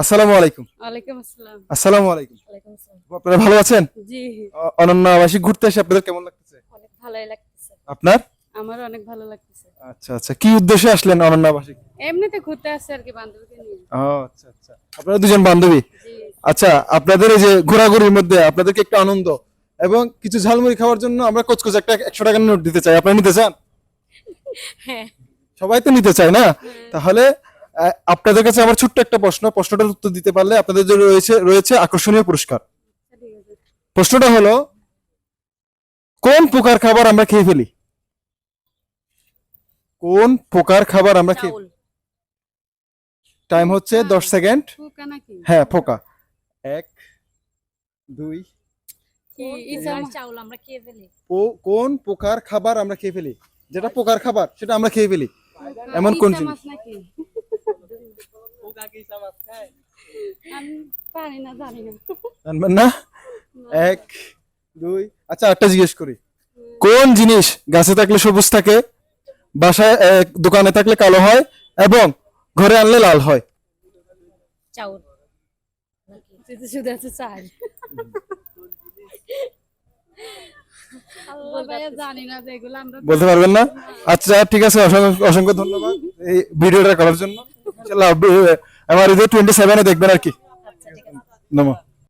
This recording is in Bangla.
আসসালামু আলাইকুম। ওয়ালাইকুম আসসালাম। আসসালামু আলাইকুম। ওয়ালাইকুম আসসালাম। আপনারা ভালো আছেন? জি, অনন্য আবাসিক ঘুরতে এসে আপনাদের কেমন লাগতেছে? অনেক ভালোই লাগতেছে। আপনার? আমারও অনেক ভালো লাগতেছে। আচ্ছা আচ্ছা, কি উদ্দেশ্যে আসলেন অনন্য আবাসিক? এমনিতে ঘুরতে আসছে আর কি বান্ধবীকে নিয়ে। ও আচ্ছা আচ্ছা, আপনারা দুজন বান্ধবী। জি। আচ্ছা, আপনাদের এই যে ঘোরাঘুরির মধ্যে আপনাদেরকে একটু আনন্দ এবং কিছু ঝালমুড়ি খাওয়ার জন্য আমরা কোচকোচ একটা 100 টাকার নোট দিতে চাই, আপনারা নিতে চান? হ্যাঁ। সবাই তো নিতে চায় না? তাহলে আপনাদের কাছে আমার ছোট্ট একটা প্রশ্নটার উত্তর দিতে পারলে আপনাদের জন্য রয়েছে রয়েছে আকর্ষণীয় পুরস্কার। ঠিক আছে। প্রশ্নটা হলো, কোন প্রকার খাবার আমরা খেয়ে ফেলি? কোন প্রকার খাবার আমরা খেয়ে? চাউল। টাইম হচ্ছে 10 সেকেন্ড। পোকা নাকি? হ্যাঁ, পোকা। 1 2 কি ইসার চাউল আমরা খেয়ে ফেলি। কোন প্রকার খাবার আমরা খেয়ে ফেলি? যেটা প্রকার খাবার সেটা আমরা খেয়ে ফেলি, এমন কোন ইসা জিনিস? মাছ নাকি? পোকা কি ইসা মাছ খায়? আমি পারি না, জানি না। জানবেন না? 1 2 আচ্ছা, একটা জিজ্ঞেস করি, কোন জিনিস গাছে থাকলে সবুজ থাকে, বাসায় দোকানে থাকলে কালো হয় এবং ঘরে আনলে লাল হয়? চাউল। নাকি শুধু আছে চাল। আল্লাহ ভাইয়া জানি না যেগুলো আমরা বলতে পারবেন না? আচ্ছা ঠিক আছে, অসংখ্য অসংখ্য ধন্যবাদ এই ভিডিওটা করার জন্য। ইনশাআল্লাহ আমার 27 এ দেখবেন আর কি। আচ্ছা ঠিক আছে। নমস্কার।